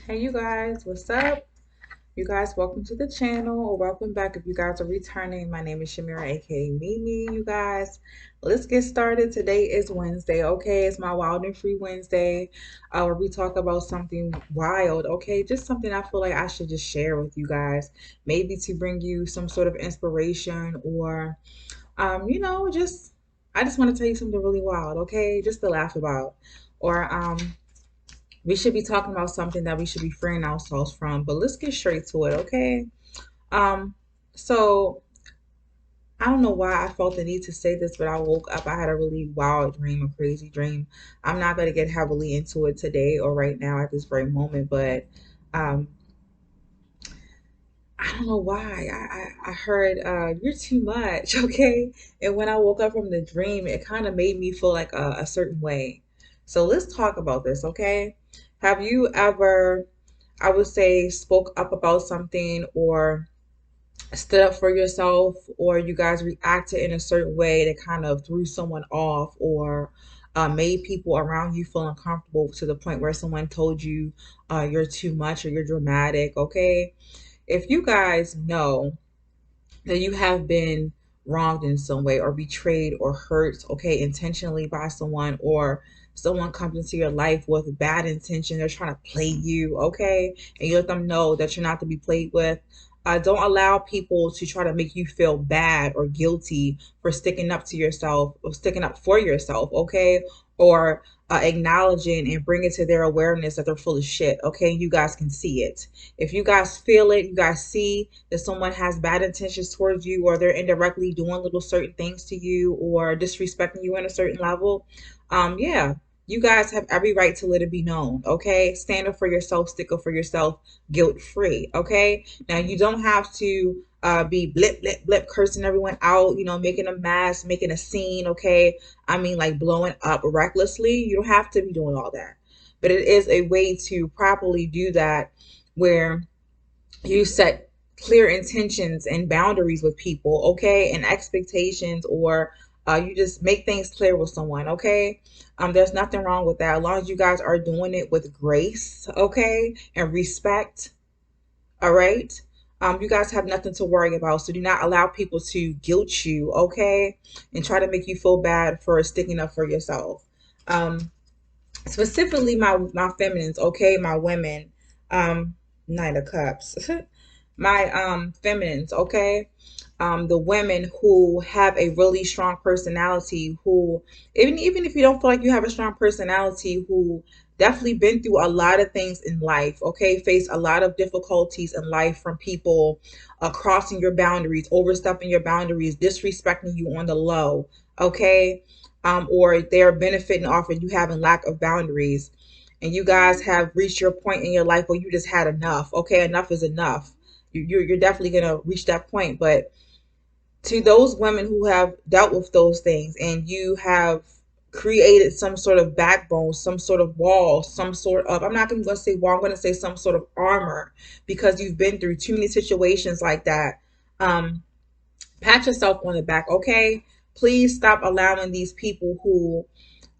Hey you guys, what's up? You guys, welcome to the channel or welcome back if you guys are returning. My name is Shamira, aka Mimi. You guys, let's get started. Today is Wednesday, okay? It's my Wild and Free Wednesday, where we talk about something wild, okay? Just something I feel like I should just share with you guys, maybe to bring you some sort of inspiration or, just I just want to tell you something really wild, okay? Just to laugh about, or we should be talking about something that we should be freeing ourselves from. But let's get straight to it, okay? Um, so I don't know why I felt the need to say this, but I woke up. I had a really wild dream, a crazy dream. I'm not gonna get heavily into it today or right now at this very moment, but um, I don't know why. I heard you're too much, okay? And when I woke up from the dream, it kind of made me feel like a certain way. So let's talk about this, okay? Have you ever, I would say, spoke up about something or stood up for yourself, or you guys reacted in a certain way that kind of threw someone off or made people around you feel uncomfortable to the point where someone told you you're too much or you're dramatic, okay? If you guys know that you have been wronged in some way or betrayed or hurt, okay, intentionally by someone, or someone comes into your life with bad intention, they're trying to play you, okay, and you let them know that you're not to be played with. Don't allow people to try to make you feel bad or guilty for sticking up to yourself or sticking up for yourself, okay? Or acknowledging and bringing to their awareness that they're full of shit, okay? You guys can see it. If you guys feel it, you guys see that someone has bad intentions towards you, or they're indirectly doing little certain things to you or disrespecting you on a certain level, yeah, you guys have every right to let it be known, okay? Stand up for yourself, stick up for yourself, guilt free, okay? Now, you don't have to be blip, blip, blip, cursing everyone out, making a mess, making a scene, okay? I mean, like blowing up recklessly. You don't have to be doing all that. But it is a way to properly do that where you set clear intentions and boundaries with people, okay, and expectations, or you just make things clear with someone, okay. There's nothing wrong with that as long as you guys are doing it with grace, okay, and respect. All right. You guys have nothing to worry about, so do not allow people to guilt you, okay, and try to make you feel bad for sticking up for yourself. um Specifically my feminines, okay, my women, um Knight of Cups. My feminines, okay, the women who have a really strong personality, who even if you don't feel like you have a strong personality, who definitely been through a lot of things in life, okay, face a lot of difficulties in life from people crossing your boundaries, overstepping your boundaries, disrespecting you on the low, okay, or they're benefiting off of you having lack of boundaries, and you guys have reached your point in your life where you just had enough, okay, enough is enough. You're definitely gonna reach that point. But to those women who have dealt with those things, and you have created some sort of backbone, some sort of wall, some sort of, I'm not even going to say wall, I'm going to say some sort of armor, because you've been through too many situations like that. um Pat yourself on the back, okay. Please stop allowing these people who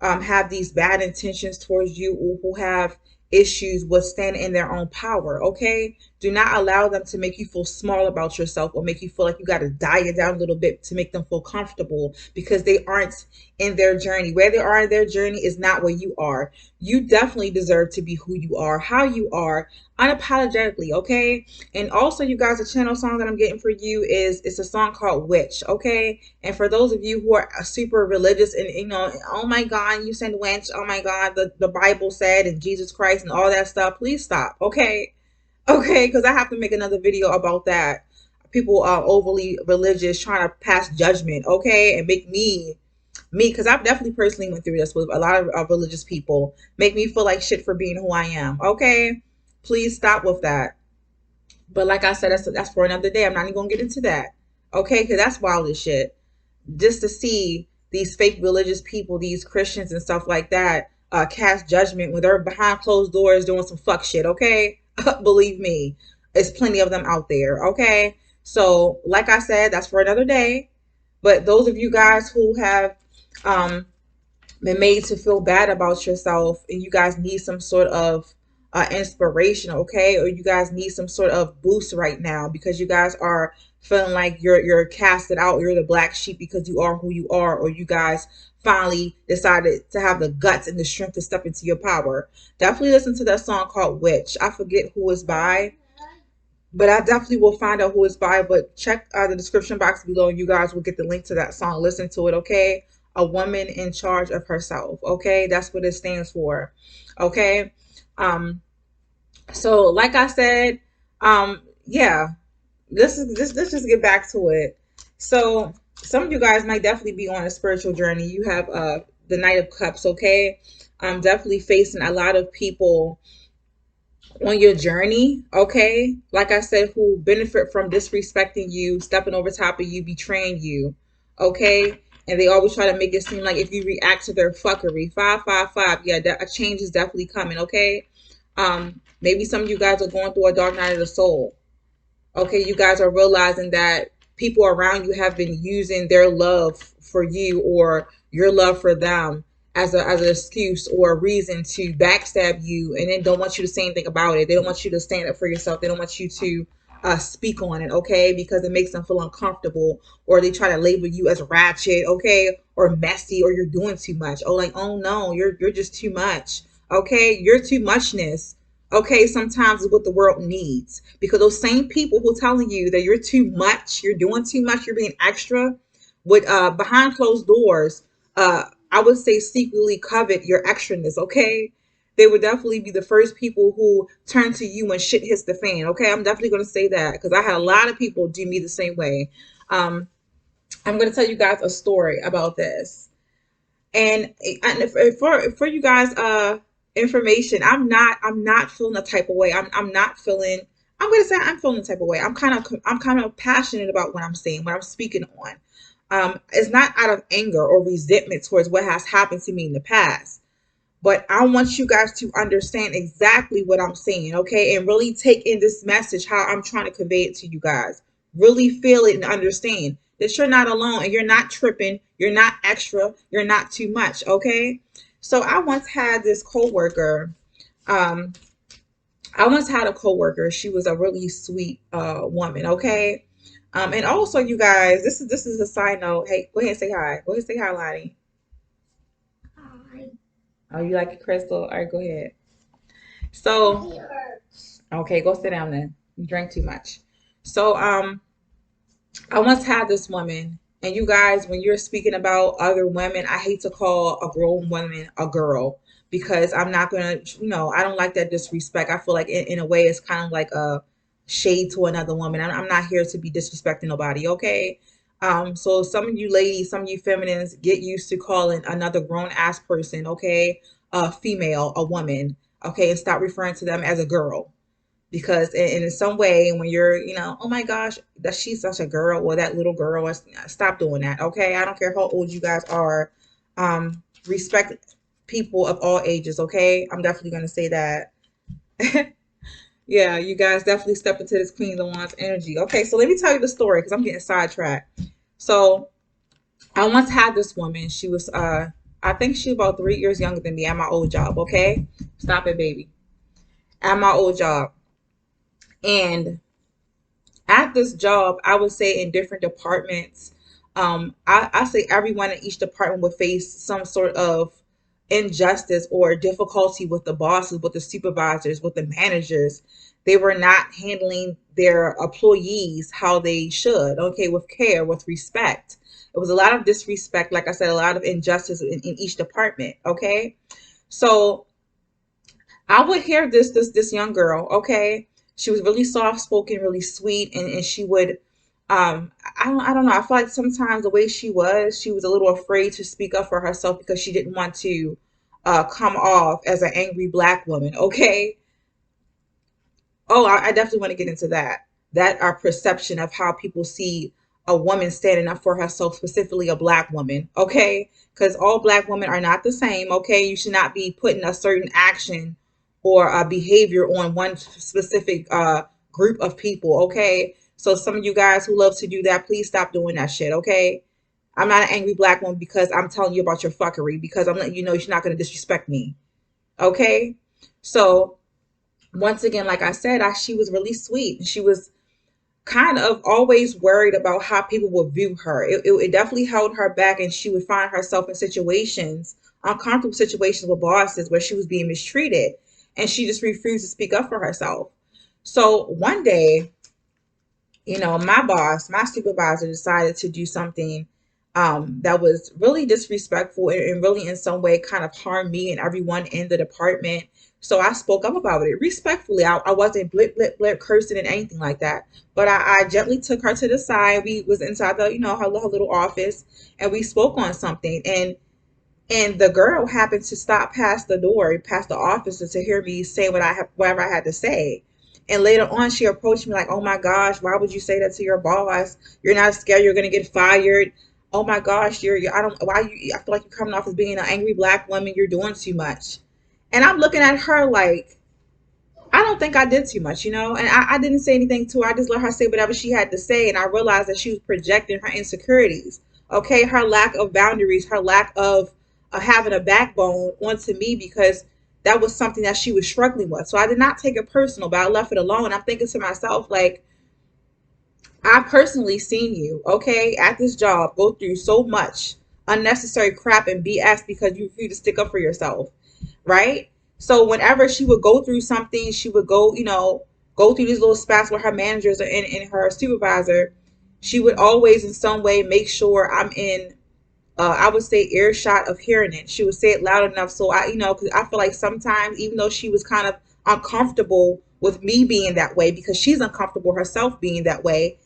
have these bad intentions towards you, or who have issues with standing in their own power, okay? Do not allow them to make you feel small about yourself, or make you feel like you got to diet down a little bit to make them feel comfortable, because they aren't in their journey. Where they are in their journey is not where you are. You definitely deserve to be who you are, how you are, unapologetically, okay? And also, you guys, the channel song that I'm getting for you is, it's a song called Witch, okay? And for those of you who are super religious and, oh my God, you said wench, oh my God, the Bible said, and Jesus Christ and all that stuff, please stop, okay? Okay, because I have to make another video about that. People are overly religious, trying to pass judgment, okay, and make me, because I've definitely personally went through this with a lot of religious people, make me feel like shit for being who I am, okay? Please stop with that. But like I said, that's for another day. I'm not even gonna get into that, okay? Because that's wild as shit. Just to see these fake religious people, these Christians and stuff like that, cast judgment when they're behind closed doors doing some fuck shit, okay? Believe me, there's plenty of them out there, okay? So, like I said, that's for another day. But those of you guys who have um, been made to feel bad about yourself, and you guys need some sort of inspiration, okay? Or you guys need some sort of boost right now because you guys are feeling like you're casted out, you're the black sheep because you are who you are, or you guys finally decided to have the guts and the strength to step into your power. Definitely listen to that song called Witch. I forget who it's by, but I definitely will find out who it's by. But check the description box below, and you guys will get the link to that song. Listen to it, okay? A woman in charge of herself, okay? That's what it stands for, okay? Um, so like I said, yeah, let's just get back to it. So some of you guys might definitely be on a spiritual journey. You have the Knight of Cups, okay? I'm definitely facing a lot of people on your journey, okay? Like I said, who benefit from disrespecting you, stepping over top of you, betraying you, okay? And they always try to make it seem like if you react to their fuckery, 555, yeah, a change is definitely coming, okay? Maybe some of you guys are going through a dark night of the soul. Okay, you guys are realizing that people around you have been using their love for you or your love for them as an excuse or a reason to backstab you, and then don't want you to say anything about it. They don't want you to stand up for yourself. They don't want you to speak on it, okay? Because it makes them feel uncomfortable, or they try to label you as ratchet, okay, or messy, or you're doing too much. Oh, like, oh no, you're just too much, okay? You're too muchness, okay, sometimes is what the world needs, because those same people who telling you that you're too much, you're doing too much, you're being extra, with behind closed doors, I would say secretly covet your extraness, okay? They would definitely be the first people who turn to you when shit hits the fan, okay? I'm definitely going to say that because I had a lot of people do me the same way. um, I'm going to tell you guys a story about this. And for you guys information, I'm not feeling the type of way. I'm not feeling, I'm gonna say I'm feeling the type of way. I'm kind of passionate about what I'm saying, what I'm speaking on. It's not out of anger or resentment towards what has happened to me in the past, but I want you guys to understand exactly what I'm saying, okay? And really take in this message, how I'm trying to convey it to you guys. Really feel it and understand that you're not alone and you're not tripping, you're not extra, you're not too much, okay? So I once had this coworker. Um, I once had a coworker. She was a really sweet woman, okay? And also, you guys, this is a side note. Hey, go ahead and say hi. Go ahead and say hi, Lottie. Oh, you like it, Crystal? All right, go ahead. So, okay, go sit down then. You drank too much. So, I once had this woman, and you guys, when you're speaking about other women, I hate to call a grown woman a girl because I'm not gonna, I don't like that disrespect. I feel like in a way it's kind of like a shade to another woman. I'm not here to be disrespecting nobody, okay? So some of you ladies, some of you feminines, get used to calling another grown ass person, okay, a female, a woman, okay, and stop referring to them as a girl, because in some way when you're, oh my gosh, that she's such a girl, or that little girl, stop doing that, okay? I don't care how old you guys are. Respect people of all ages, okay? I'm definitely going to say that. Yeah, you guys definitely step into this Queen of Wands energy. Okay, so let me tell you the story because I'm getting sidetracked. So I once had this woman. She was I think she was about 3 years younger than me at my old job, okay? Stop it, baby. At my old job. And at this job, I would say in different departments, I say everyone in each department would face some sort of injustice or difficulty with the bosses, with the supervisors, with the managers. They were not handling their employees how they should, okay, with care, with respect. It was a lot of disrespect, like I said, a lot of injustice in each department, okay? So I would hear this young girl, okay? She was really soft spoken, really sweet, and she would I don't know. I feel like sometimes the way she was a little afraid to speak up for herself because she didn't want to come off as an angry black woman, okay? Oh, I definitely want to get into that. That our perception of how people see a woman standing up for herself, specifically a black woman, okay? Because all black women are not the same, okay? You should not be putting a certain action or a behavior on one specific group of people, okay? So some of you guys who love to do that, please stop doing that shit, okay? I'm not an angry black woman because I'm telling you about your fuckery, because I'm letting you know you're not going to disrespect me, okay? So once again, like I said, she was really sweet. She was kind of always worried about how people would view her. It definitely held her back, and she would find herself in situations, uncomfortable situations with bosses where she was being mistreated, and she just refused to speak up for herself. So one day, my boss, my supervisor decided to do something that was really disrespectful, and really in some way kind of harmed me and everyone in the department. So I spoke up about it respectfully. I wasn't blip, blip, blip, cursing and anything like that. But I gently took her to the side. We was inside the, her little office, and we spoke on something. And the girl happened to stop past the door, past the office, to hear me say whatever I had to say. And later on, she approached me like, "Oh my gosh, why would you say that to your boss? You're not scared you're gonna get fired? Oh my gosh, you're I don't why you I feel like you're coming off as being an angry black woman. You're doing too much." And I'm looking at her like, I don't think I did too much, and I didn't say anything to her. I just let her say whatever she had to say. And I realized that she was projecting her insecurities, okay? Her lack of boundaries, her lack of having a backbone onto me, because that was something that she was struggling with. So I did not take it personal, but I left it alone. I'm thinking to myself, like, I personally seen you, okay, at this job go through so much unnecessary crap and BS because you refuse to stick up for yourself, right? So whenever she would go through something, she would go through these little spats with her managers and her supervisor. She would always, in some way, make sure I'm in, I would say, earshot of hearing it. She would say it loud enough so because I feel like sometimes, even though she was kind of uncomfortable with me being that way, because she's uncomfortable herself being that way,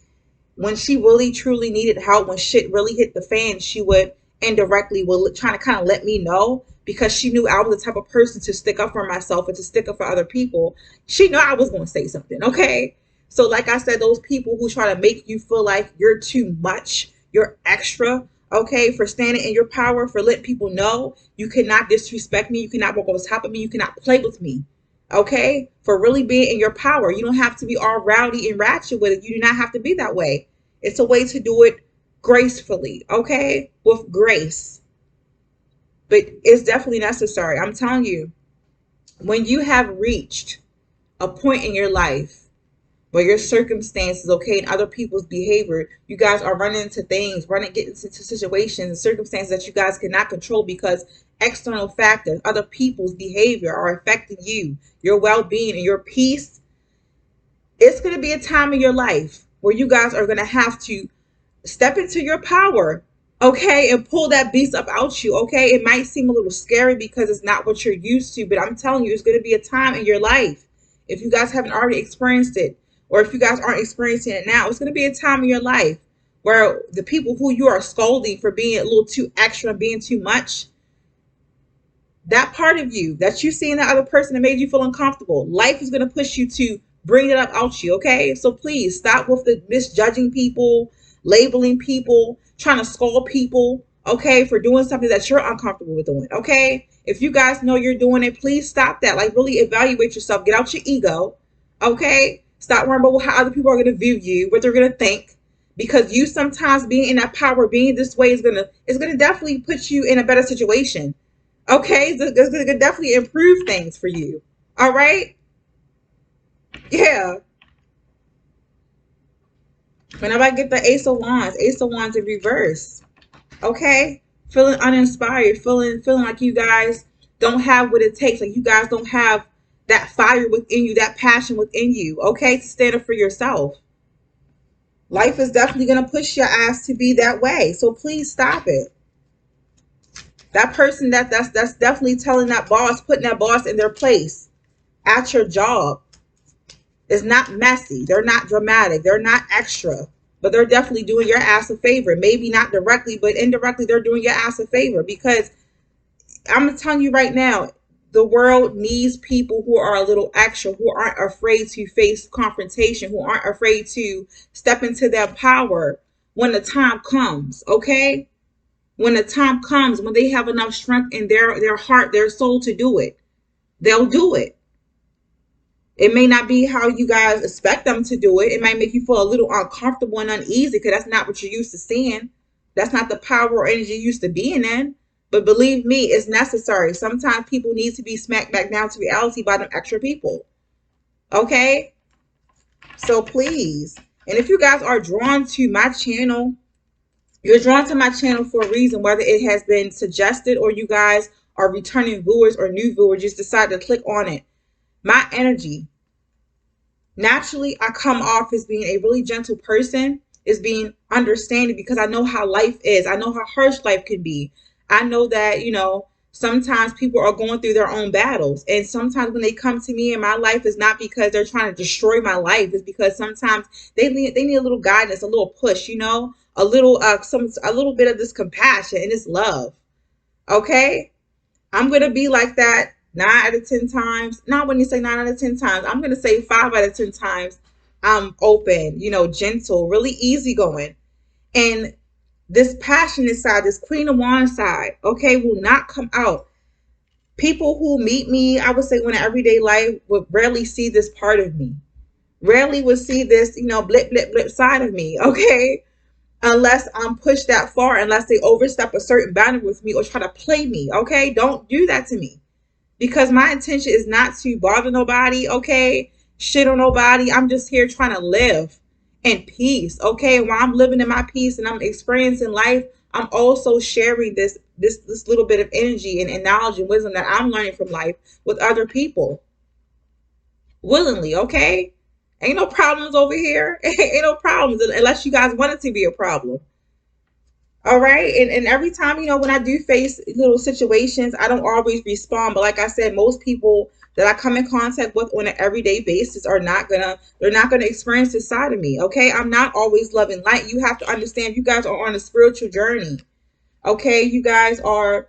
when she really truly needed help, when shit really hit the fan, she would indirectly will trying to kind of let me know, because she knew I was the type of person to stick up for myself and to stick up for other people. She knew I was going to say something, okay? So like I said, those people who try to make you feel like you're too much, you're extra, okay, for standing in your power, for letting people know you cannot disrespect me, you cannot walk over top of me, you cannot play with me, okay, for really being in your power. You don't have to be all rowdy and ratchet with it. You do not have to be that way. It's a way to do it gracefully, okay, with grace. But it's definitely necessary. I'm telling you, when you have reached a point in your life where your circumstances, okay, and other people's behavior, you guys are running into things, getting into situations and circumstances that you guys cannot control, because external factors, other people's behavior are affecting you, your well-being and your peace. It's going to be a time in your life where you guys are going to have to step into your power, okay, and pull that beast up out you, okay? It might seem a little scary because it's not what you're used to, but I'm telling you, it's going to be a time in your life. If you guys haven't already experienced it, or if you guys aren't experiencing it now, it's going to be a time in your life where the people who you are scolding for being a little too extra and being too much, that part of you that you see in that other person that made you feel uncomfortable, life is going to push you to bring it up out you, okay? So please stop with the misjudging people, labeling people, trying to scold people, okay, for doing something that you're uncomfortable with doing, okay? If you guys know you're doing it, please stop that. Like, really evaluate yourself. Get out your ego, okay? Stop worrying about how other people are going to view you, what they're going to think, because you sometimes being in that power, being this way is gonna definitely put you in a better situation. Okay, it's gonna definitely improve things for you. All right, yeah. Whenever I get the Ace of Wands in reverse. Okay, feeling uninspired, feeling like you guys don't have what it takes, like you guys don't have that fire within you, that passion within you. Okay, to stand up for yourself. Life is definitely gonna push your ass to be that way. So please stop it. That person that's definitely telling that boss, putting that boss in their place at your job, is not messy. They're not dramatic. They're not extra. But they're definitely doing your ass a favor. Maybe not directly, but indirectly, they're doing your ass a favor. Because I'm telling you right now, the world needs people who are a little extra, who aren't afraid to face confrontation, who aren't afraid to step into their power when the time comes, okay? When the time comes, when they have enough strength in their heart, their soul to do it, they'll do it. It may not be how you guys expect them to do it. It might make you feel a little uncomfortable and uneasy because that's not what you're used to seeing. That's not the power or energy you're used to being in. But believe me, it's necessary. Sometimes people need to be smacked back down to reality by them extra people. Okay? So please. And if you guys are drawn to my channel, you're drawn to my channel for a reason, whether it has been suggested or you guys are returning viewers or new viewers, just decide to click on it. My energy, naturally, I come off as being a really gentle person, as being understanding because I know how life is. I know how harsh life can be. I know that, sometimes people are going through their own battles. And sometimes when they come to me in my life, it's not because they're trying to destroy my life. It's because sometimes they need a little guidance, a little push, a little bit of this compassion and this love. Okay? I'm going to be like that 9 out of 10 times. Not when you say 9 out of 10 times. I'm going to say 5 out of 10 times. I'm open, gentle, really easygoing. And this passionate side, this Queen of Wands side, okay, will not come out. People who meet me, I would say, in everyday life would rarely see this part of me. Rarely would see this, blip, blip, blip side of me, okay? Unless I'm pushed that far, unless they overstep a certain boundary with me or try to play me, okay? Don't do that to me because my intention is not to bother nobody, okay? Shit on nobody. I'm just here trying to live in peace, okay? And while I'm living in my peace and I'm experiencing life, I'm also sharing this little bit of energy and knowledge and wisdom that I'm learning from life with other people willingly, okay? Ain't no problems over here. Ain't no problems unless you guys want it to be a problem. All right. And every time, when I do face little situations, I don't always respond. But like I said, most people that I come in contact with on an everyday basis they're not gonna experience this side of me. Okay. I'm not always loving light. You have to understand you guys are on a spiritual journey. Okay. You guys are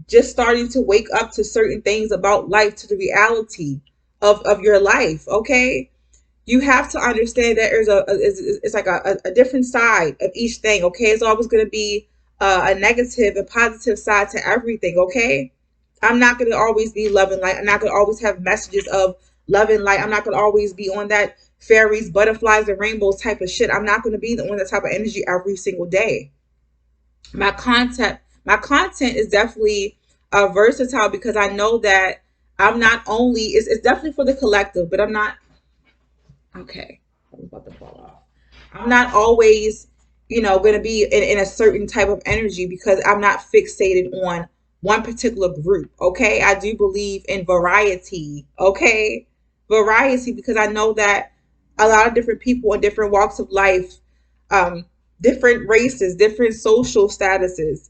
just starting to wake up to certain things about life, to the reality of your life. Okay, you have to understand that it's like a different side of each thing. Okay, it's always going to be a negative and positive side to everything. Okay, I'm not going to always be love and light. I'm not going to always have messages of love and light. I'm not going to always be on that fairies, butterflies, and rainbows type of shit. I'm not going to be on that type of energy every single day. My content is definitely versatile because I know that I'm not only it's definitely for the collective, but I'm not. Okay, I was about to fall off. I'm not always, going to be in a certain type of energy because I'm not fixated on one particular group. Okay, I do believe in variety. Okay, variety because I know that a lot of different people in different walks of life, um, different races, different social statuses,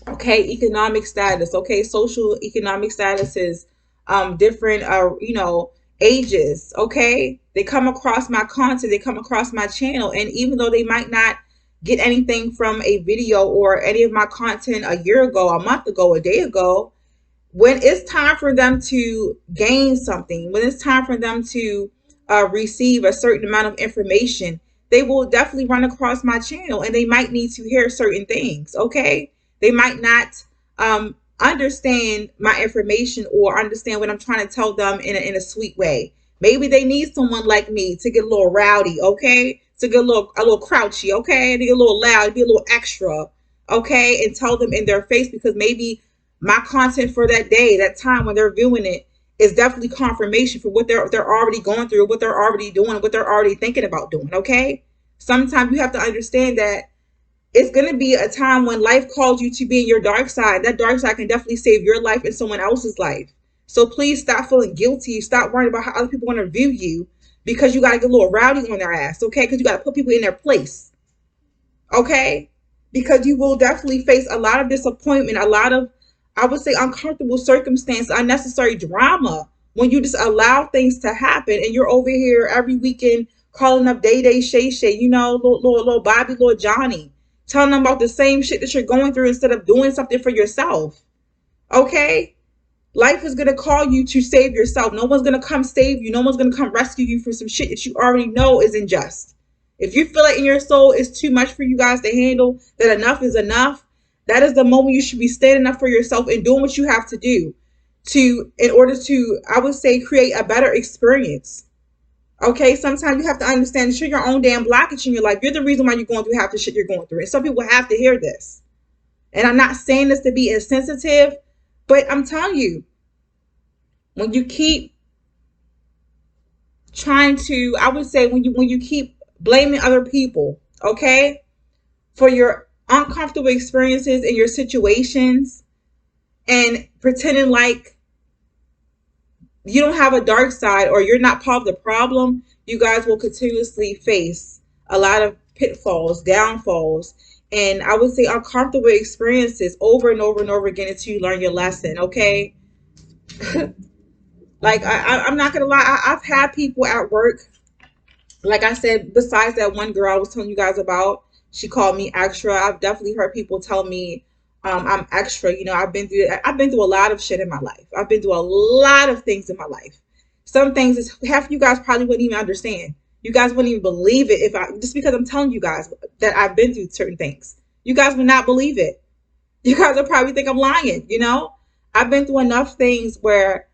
okay, economic status, okay, social economic statuses, different ages, okay, they come across my content, they come across my channel, and even though they might not get anything from a video or any of my content a year ago, a month ago, a day ago, when it's time for them to gain something, when it's time for them to receive a certain amount of information, they will definitely run across my channel and they might need to hear certain things. Okay. They might not understand my information or understand what I'm trying to tell them in a sweet way. Maybe they need someone like me to get a little rowdy. Okay. To get a little crouchy. Okay. To get a little loud, be a little extra. Okay. And tell them in their face because maybe my content for that day, that time when they're viewing it, is definitely confirmation for what they're already going through, what they're already doing, what they're already thinking about doing. Okay, sometimes you have to understand that it's going to be a time when life calls you to be in your dark side. That dark side can definitely save your life and someone else's life. So please stop feeling guilty. Stop worrying about how other people want to view you because you got to get a little rowdy on their ass. Okay, because you got to put people in their place. Okay, because you will definitely face a lot of disappointment, a lot of, I would say, uncomfortable circumstance, unnecessary drama when you just allow things to happen and you're over here every weekend calling up Day Day, Shay Shay, little Bobby, little Johnny, telling them about the same shit that you're going through instead of doing something for yourself. Okay, life is going to call you to save yourself. No one's going to come save you. No one's going to come rescue you from some shit that you already know is unjust. If you feel like in your soul it's too much for you guys to handle, that enough is enough, that is the moment you should be standing up for yourself and doing what you have to do in order to, I would say, create a better experience. Okay, sometimes you have to understand that you're your own damn blockage in your life. You're the reason why you're going through half the shit you're going through. And some people have to hear this. And I'm not saying this to be insensitive, but I'm telling you, when you keep trying to, I would say, when you keep blaming other people, okay, for your uncomfortable experiences and your situations, and pretending like you don't have a dark side or you're not part of the problem, you guys will continuously face a lot of pitfalls, downfalls, and I would say uncomfortable experiences over and over and over again until you learn your lesson, okay? Like, I'm not gonna lie, I've had people at work, like I said, besides that one girl I was telling you guys about, she called me extra. I've definitely heard people tell me I'm extra. You know, I've been through a lot of shit in my life. I've been through a lot of things in my life. Some things is half of you guys probably wouldn't even understand. You guys wouldn't even believe it if I just because I'm telling you guys that I've been through certain things. You guys would not believe it. You guys will probably think I'm lying, you know? I've been through enough things where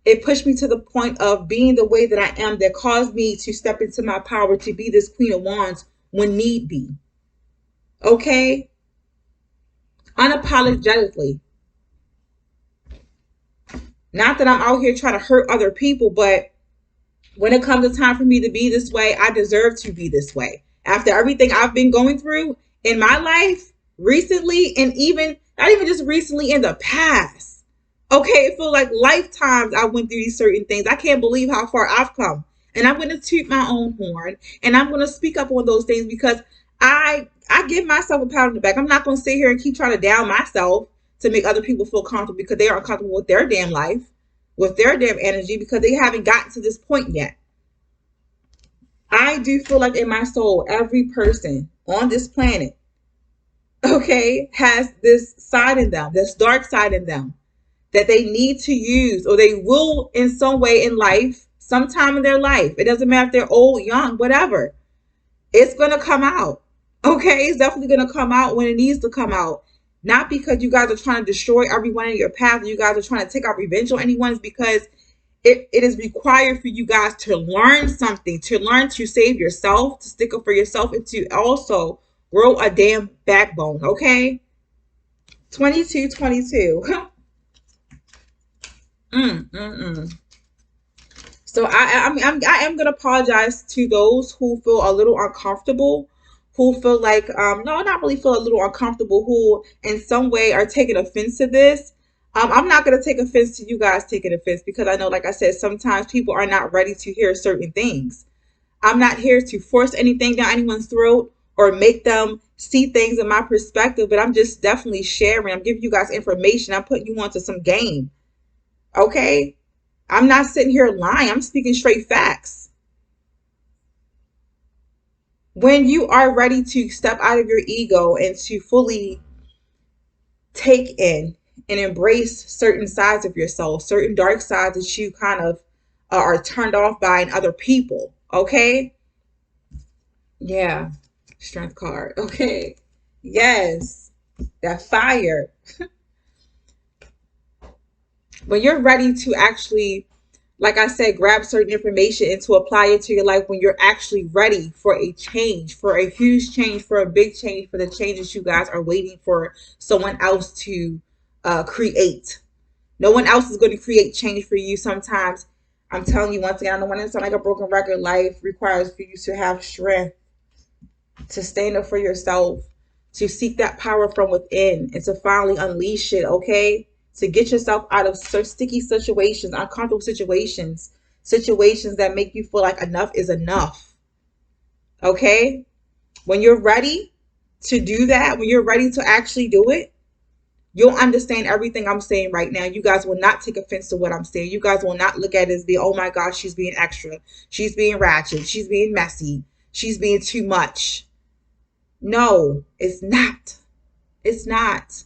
it pushed me to the point of being the way that I am that caused me to step into my power to be this Queen of Wands when need be. Okay? Unapologetically. Not that I'm out here trying to hurt other people, but when it comes to time for me to be this way, I deserve to be this way. After everything I've been going through in my life recently, and even not even just recently, in the past. Okay, it feels like lifetimes I went through these certain things. I can't believe how far I've come. And I'm going to toot my own horn, and I'm going to speak up on those things because I give myself a pat on the back. I'm not going to sit here and keep trying to down myself to make other people feel comfortable because they aren't comfortable with their damn life, with their damn energy, because they haven't gotten to this point yet. I do feel like in my soul, every person on this planet, okay, has this side in them, this dark side in them that they need to use, or they will in some way in life, sometime in their life. It doesn't matter if they're old, young, whatever. It's going to come out. Okay, it's definitely going to come out when it needs to come out. Not because you guys are trying to destroy everyone in your path, or you guys are trying to take out revenge on anyone. It's because it is required for you guys to learn something, to learn to save yourself, to stick up for yourself, and to also grow a damn backbone, okay? 2222. So I am gonna apologize to those who feel a little uncomfortable, who feel like no, not really feel a little uncomfortable, who in some way are taking offense to this. I'm not gonna take offense to you guys taking offense because I know, like I said, sometimes people are not ready to hear certain things. I'm not here to force anything down anyone's throat or make them see things in my perspective, but I'm just definitely sharing. I'm giving you guys information. I'm putting you onto some game. Okay? I'm not sitting here lying. I'm speaking straight facts. When you are ready to step out of your ego and to fully take in and embrace certain sides of yourself, certain dark sides that you kind of are turned off by in other people, okay? Yeah, strength card, okay. Yes, that fire. When you're ready to actually, like I said, grab certain information and to apply it to your life, when you're actually ready for a change, for a huge change, for a big change, for the changes you guys are waiting for someone else to create. No one else is going to create change for you. Sometimes, I'm telling you once again, I don't want to sound like a broken record. Life requires for you to have strength, to stand up for yourself, to seek that power from within, and to finally unleash it, okay? To get yourself out of such sticky situations, uncomfortable situations, situations that make you feel like enough is enough, okay? When you're ready to do that, when you're ready to actually do it, you'll understand everything I'm saying right now. You guys will not take offense to what I'm saying. You guys will not look at it as being, oh my gosh, she's being extra. She's being ratchet. She's being messy. She's being too much. No, it's not. It's not.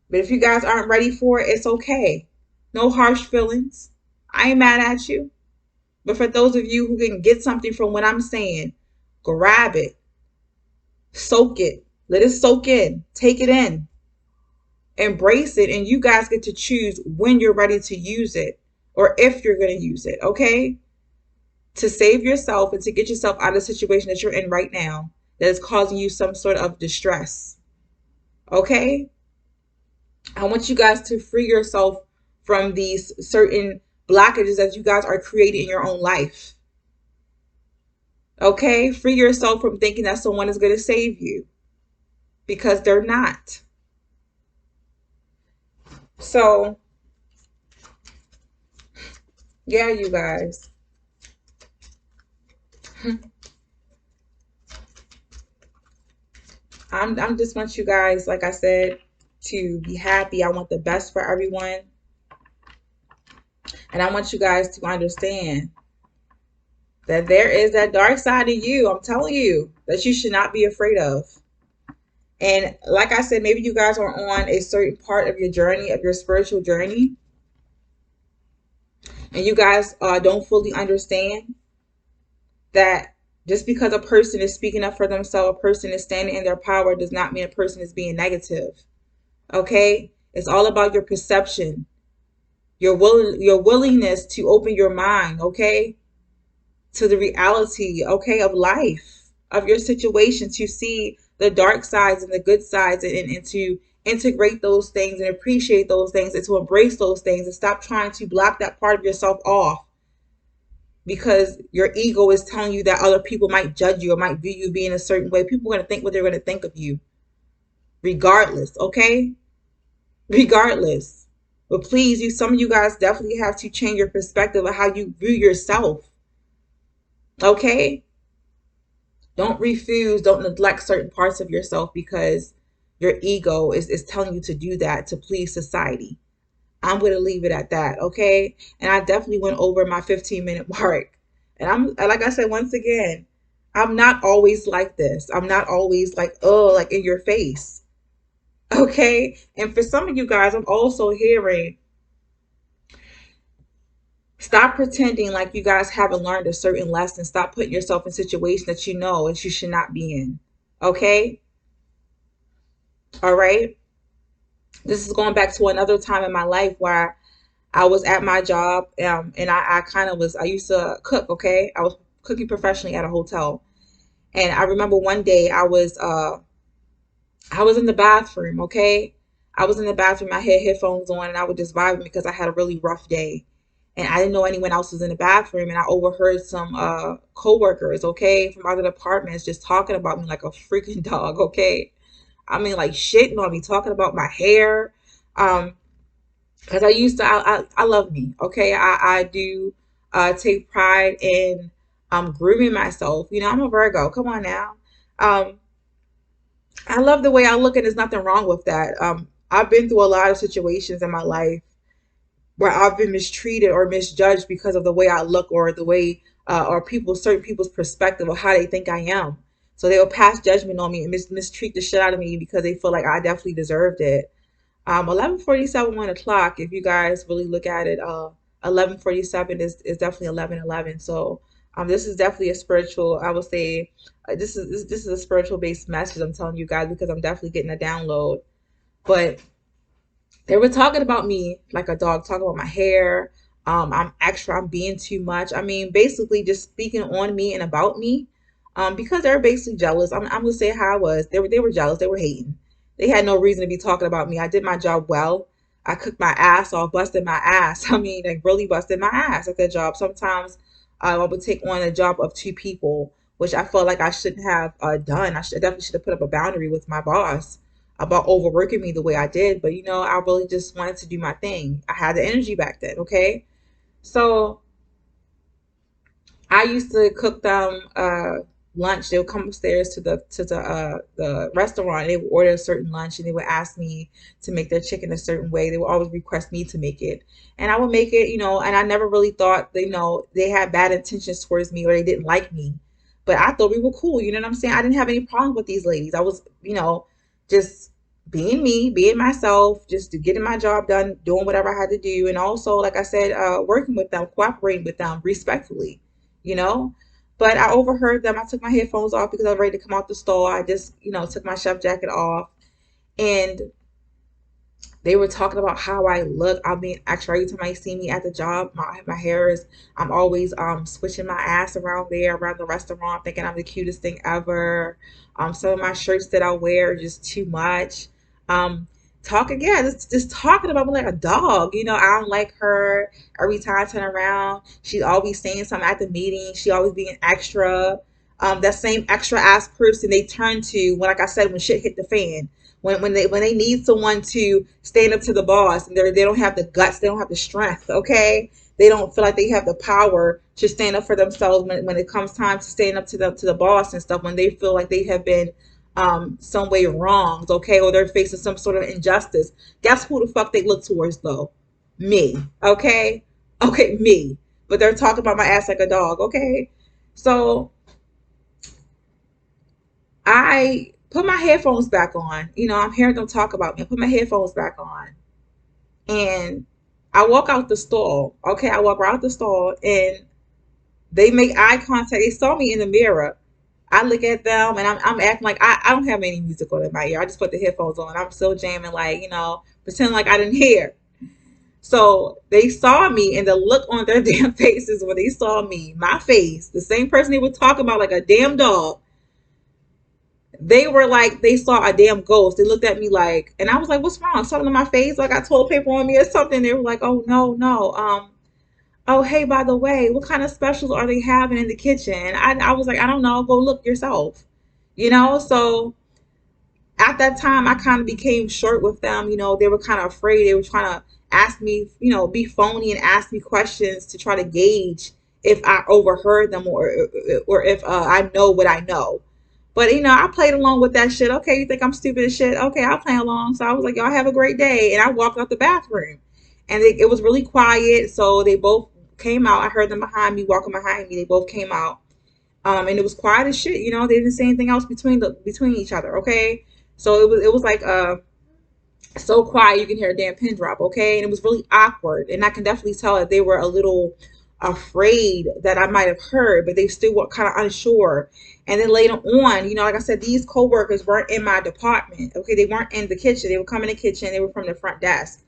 But if you guys aren't ready for it, it's okay. No harsh feelings. I ain't mad at you. But for those of you who can get something from what I'm saying, grab it. Soak it. Let it soak in. Take it in. Embrace it. And you guys get to choose when you're ready to use it or if you're going to use it, okay? To save yourself and to get yourself out of the situation that you're in right now that is causing you some sort of distress, okay? I want you guys to free yourself from these certain blockages that you guys are creating in your own life. Okay? Free yourself from thinking that someone is going to save you because they're not. So, yeah, you guys. I'm just want you guys, like I said, to be happy. I want the best for everyone. And I want you guys to understand that there is that dark side of you. I'm telling you that you should not be afraid of. And like I said, maybe you guys are on a certain part of your journey, of your spiritual journey, and you guys don't fully understand that just because a person is speaking up for themselves, a person is standing in their power, does not mean a person is being negative. Okay? It's all about your perception, your willingness to open your mind, okay, to the reality, okay, of life, of your situation, to see the dark sides and the good sides, and to integrate those things and appreciate those things and to embrace those things and stop trying to block that part of yourself off because your ego is telling you that other people might judge you or might view you being a certain way. People are going to think what they're going to think of you regardless, okay? Regardless. But please, some of you guys definitely have to change your perspective of how you view yourself, okay? Don't neglect certain parts of yourself because your ego is telling you to do that to please society. I'm going to leave it at that, okay? And I definitely went over my 15-minute mark. And like I said, once again, I'm not always like this. I'm not always like, oh, like in your face, okay? And for some of you guys, I'm also hearing, stop pretending like you guys haven't learned a certain lesson. Stop putting yourself in situations that you know and you should not be in, okay? All right? This is going back to another time in my life where I was at my job, and I kind of was, I used to cook, okay? I was cooking professionally at a hotel. And I remember one day I was in the bathroom, okay? I was in the bathroom, I had headphones on, and I was just vibing because I had a really rough day. And I didn't know anyone else was in the bathroom, and I overheard some coworkers, okay, from other departments just talking about me like a freaking dog, okay? I mean, like shitting on me, talking about my hair. Because I used to, I love me, okay? I do take pride in grooming myself. You know, I'm a Virgo. Come on now. Um, I love the way I look, and there's nothing wrong with that. I've been through a lot of situations in my life where I've been mistreated or misjudged because of the way I look or the way or certain people's perspective of how they think I am. So they will pass judgment on me and mistreat the shit out of me because they feel like I definitely deserved it. 11:47, 1 o'clock. If you guys really look at it, 11:47 is definitely 11:11. So, this is definitely a spiritual. I would say, this is a spiritual based message I'm telling you guys because I'm definitely getting a download. But they were talking about me like a dog, talking about my hair. I'm extra, I'm being too much. I mean, basically just speaking on me and about me. Because they're basically jealous. I'm gonna say how I was. They were jealous, they were hating. They had no reason to be talking about me. I did my job well. I cooked my ass off, busted my ass. I mean, like really busted my ass at that job. Sometimes I would take on a job of two people, which I felt like I shouldn't have done. I definitely should have put up a boundary with my boss about overworking me the way I did. But I really just wanted to do my thing. I had the energy back then, okay? So I used to cook them lunch. They would come upstairs to the restaurant. And they would order a certain lunch, and they would ask me to make their chicken a certain way. They would always request me to make it, and I would make it. And I never really thought they had bad intentions towards me or they didn't like me, but I thought we were cool. You know what I'm saying? I didn't have any problem with these ladies. I was just being me, being myself, just getting my job done, doing whatever I had to do, and also, like I said, working with them, cooperating with them respectfully, you know. But I overheard them. I took my headphones off because I was ready to come out the store. I just, took my chef jacket off, and they were talking about how I look. I mean, actually, every time I see me at the job, my hair is. I'm always switching my ass around there, around the restaurant, thinking I'm the cutest thing ever. Some of my shirts that I wear are just too much. Um, talking, yeah, just talking about me like a dog. I don't like her. Every time I turn around, she's always saying something at the meeting. She always being extra. That same extra ass person they turn to when, like I said, when shit hit the fan. When they need someone to stand up to the boss, and they don't have the guts, they don't have the strength. Okay, they don't feel like they have the power to stand up for themselves when it comes time to stand up to the boss and stuff. When they feel like they have been some way wronged, okay, or they're facing some sort of injustice. Guess who the fuck they look towards though? Me, okay, okay, me. But they're talking about my ass like a dog, okay. So I put my headphones back on. I'm hearing them talk about me. I put my headphones back on, and I walk out the stall. Okay, I walk right out the stall, and they make eye contact. They saw me in the mirror. I look at them, and I'm acting like I don't have any music on in my ear. I just put the headphones on. I'm still jamming, like, pretending like I didn't hear. So they saw me, and the look on their damn faces when they saw me, my face, the same person they would talk about like a damn dog, they were like, they saw a damn ghost. They looked at me like, and I was like, what's wrong? Something in my face? Like I toilet paper on me or something? They were like, oh, no, no. Oh, hey, by the way, what kind of specials are they having in the kitchen? I was like, I don't know. Go look yourself. So at that time, I kind of became short with them. They were kind of afraid. They were trying to ask me, be phony and ask me questions to try to gauge if I overheard them, or if I know what I know. But I played along with that shit. Okay, you think I'm stupid as shit? Okay, I'll play along. So I was like, y'all have a great day, and I walked out the bathroom, and it was really quiet. So they both came out. I heard them behind me, walking behind me. They both came out, and it was quiet as shit. They didn't say anything else between each other. Okay, so it was like so quiet you can hear a damn pin drop. Okay, and it was really awkward, and I can definitely tell that they were a little afraid that I might have heard, but they still were kind of unsure. And then later on, like I said, these coworkers weren't in my department. Okay, they weren't in the kitchen. They would come in the kitchen. They were from the front desk,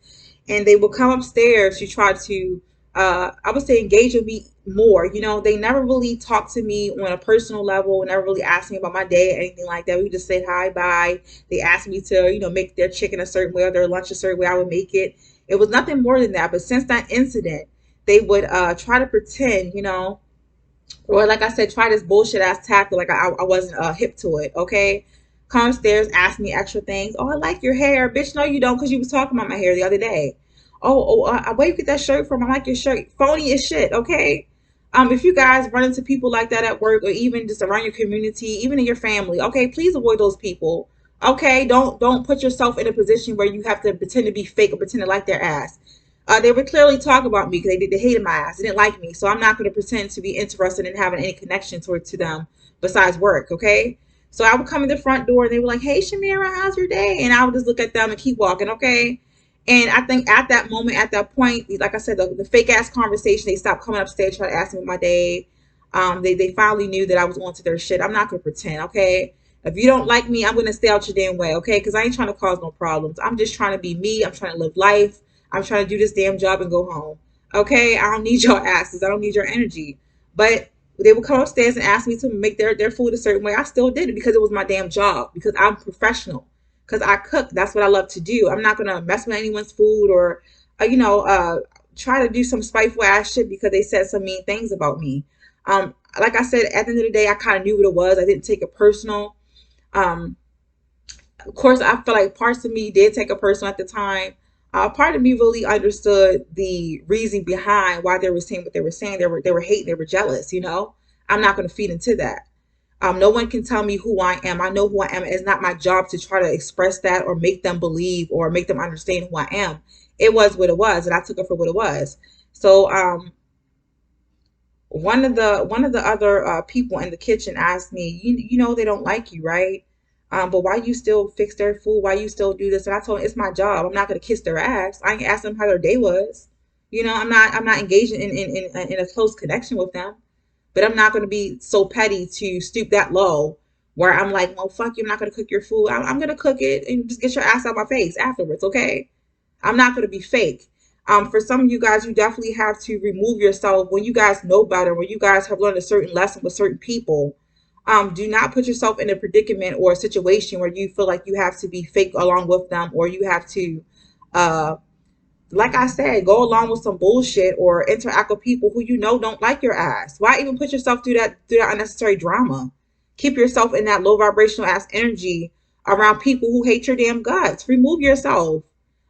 and they would come upstairs to try to, I would say, engage with me more. They never really talked to me on a personal level, never really asked me about my day or anything like that. We just said hi, bye. They asked me to, make their chicken a certain way or their lunch a certain way. I would make it. It was nothing more than that. But since that incident, they would try to pretend, or like I said, try this bullshit ass tactic like I wasn't hip to it. Okay, come upstairs, ask me extra things. Oh, I like your hair, bitch. No, you don't, because you was talking about my hair the other day. Where you get that shirt from? I like your shirt. Phony as shit. Okay. If you guys run into people like that at work, or even just around your community, even in your family, okay, please avoid those people. Okay, don't put yourself in a position where you have to pretend to be fake or pretend to like their ass. They would clearly talk about me because they hated my ass. They didn't like me. So I'm not going to pretend to be interested in having any connection to them besides work. Okay. So I would come in the front door, and they were like, hey, Shamira, how's your day? And I would just look at them and keep walking. Okay. And I think at that moment, at that point, like I said, the fake ass conversation, they stopped coming upstairs trying to ask me my day. They finally knew that I was onto their shit. I'm not going to pretend. Okay. If you don't like me, I'm going to stay out your damn way. Okay. Because I ain't trying to cause no problems. I'm just trying to be me. I'm trying to live life. I'm trying to do this damn job and go home. Okay, I don't need your asses. I don't need your energy. But they would come upstairs and ask me to make their food a certain way. I still did it because it was my damn job. Because I'm professional. Because I cook. That's what I love to do. I'm not gonna mess with anyone's food, or, try to do some spiteful ass shit because they said some mean things about me. Like I said, at the end of the day, I kind of knew what it was. I didn't take it personal. Um, of course, I feel like parts of me did take it personal at the time. Part of me really understood the reason behind why they were saying what they were saying. They were hating, they were jealous. I'm not going to feed into that. No one can tell me who I am. I know who I am. It's not my job to try to express that or make them believe or make them understand who I am. It was what it was, and I took it for what it was. So one of the other people in the kitchen asked me, you know they don't like you, right? But why you still fix their food? Why you still do this? And I told him it's my job. I'm not gonna kiss their ass. I ain't ask them how their day was. I'm not engaging in a close connection with them. But I'm not gonna be so petty to stoop that low where I'm like, well, fuck you. I'm not gonna cook your food. I'm gonna cook it and just get your ass out my face afterwards, okay? I'm not going to be fake. For some of you guys, you definitely have to remove yourself when you guys know better, when you guys have learned a certain lesson with certain people. Do not put yourself in a predicament or a situation where you feel like you have to be fake along with them, or you have to uh like I said, go along with some bullshit or interact with people who you know don't like your ass. Why even put yourself through that unnecessary drama? Keep yourself in that low vibrational ass energy around people who hate your damn guts. Remove yourself.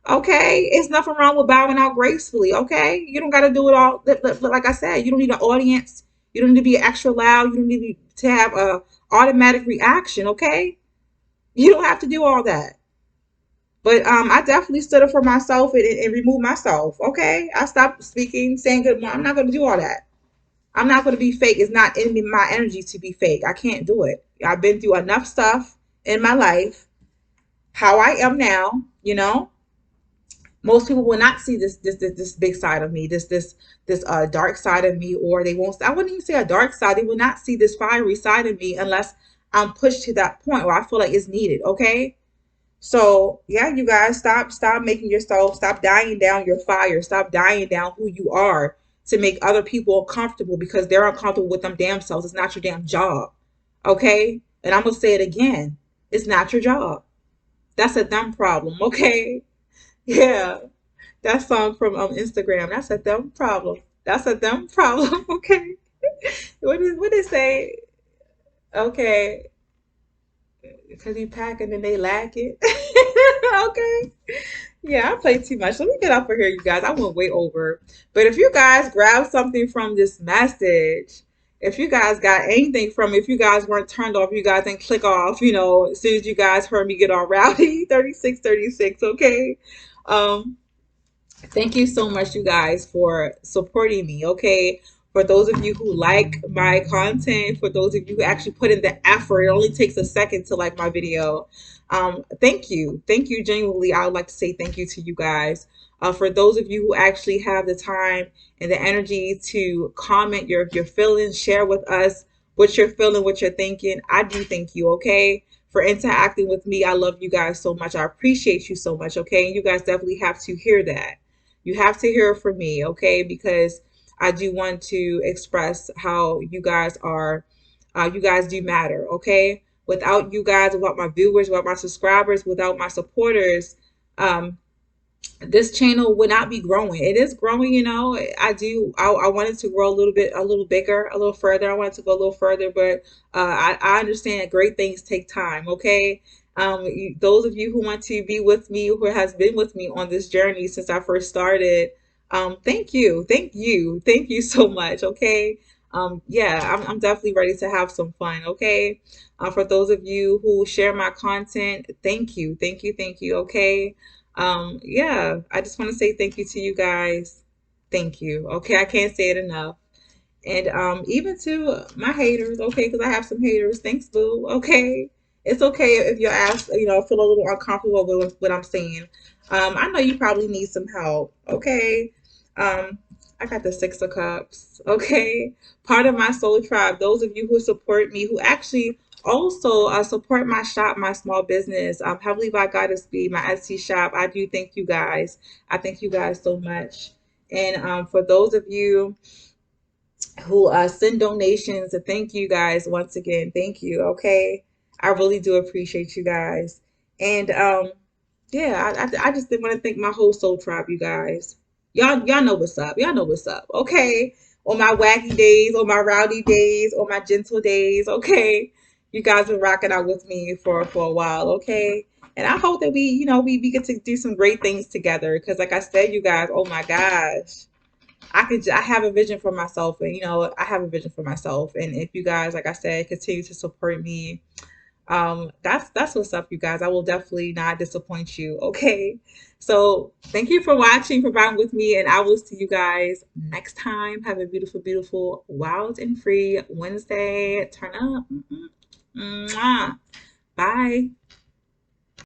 Okay? It's nothing wrong with bowing out gracefully. Okay? You don't gotta do it all. Like I said, you don't need an audience. You don't need to be extra loud. You don't need to have a automatic reaction. Okay? You don't have to do all that. But I definitely stood up for myself and removed myself. Okay, I stopped speaking, saying good morning. I'm not going to do all that. I'm not going to be fake. It's not in my energy to be fake. I can't do it. I've been through enough stuff in my life. How I am now, most people will not see this big side of me, this dark side of me, or they won't. I wouldn't even say a dark side. They will not see this fiery side of me unless I'm pushed to that point where I feel like it's needed. Okay, so yeah, you guys, stop making yourself, stop dying down your fire, stop dying down who you are to make other people uncomfortable because they're uncomfortable with them damn selves. It's not your damn job. Okay? And I'm gonna say it again. It's not your job. That's a them problem, okay? Yeah. That song from Instagram. That's a them problem. That's a them problem, okay? What did it say? Okay. Because you packing and they lack it. Okay. Yeah, I play too much. Let me get up for here, you guys. I went way over. But if you guys grab something from this message, if you guys got anything from it, if you guys weren't turned off, you guys didn't click off, as soon as you guys heard me get all rowdy, 36, 36, okay? Um, Thank you so much, you guys, for supporting me. Okay. For those of you who like my content, for those of you who actually put in the effort, it only takes a second to like my video. Thank you. Thank you genuinely. I would like to say thank you to you guys. For those of you who actually have the time and the energy to comment your feelings, share with us what you're feeling, what you're thinking. I do thank you, okay? For interacting with me. I love you guys so much. I appreciate you so much, okay? And you guys definitely have to hear that. You have to hear from me, okay? Because I do want to express how you guys are. You guys do matter, okay? Without you guys, without my viewers, without my subscribers, without my supporters, um, this channel would not be growing. It is growing, I wanted to grow a little bit, a little bigger, a little further. I wanted to go a little further, but I understand that great things take time. Okay. Those of you who want to be with me, who has been with me on this journey since I first started, thank you, thank you so much. Okay. Yeah, I'm definitely ready to have some fun. Okay. For those of you who share my content, thank you, thank you. Okay. Yeah, I just want to say thank you to you guys. Thank you. Okay, I can't say it enough. And even to my haters, okay, because I have some haters. Thanks, boo. Okay, it's okay if your ass, feel a little uncomfortable with what I'm saying. I know you probably need some help. Okay, I got the Six of Cups. Okay, part of my soul tribe. Those of you who support me, who actually also support my shop, my small business, Heavily by Goddess Be, my Etsy shop. I do thank you guys. I thank you guys so much. And for those of you who send donations. And thank you guys once again. Thank you. Okay. I really do appreciate you guys. And yeah, I just did want to thank my whole soul tribe, you guys. Y'all know what's up. Y'all know what's up. Okay. On my wacky days, on my rowdy days, on my gentle days. Okay. You guys been rocking out with me for a while. Okay. And I hope that we get to do some great things together. Because like I said, you guys, oh my gosh. I have a vision for myself, and I have a vision for myself. And if you guys, like I said, continue to support me, that's what's up, you guys. I will definitely not disappoint you. Okay. So thank you for watching, for riding with me, and I will see you guys next time. Have a beautiful, beautiful, wild and free Wednesday. Turn up. Mwah. Bye.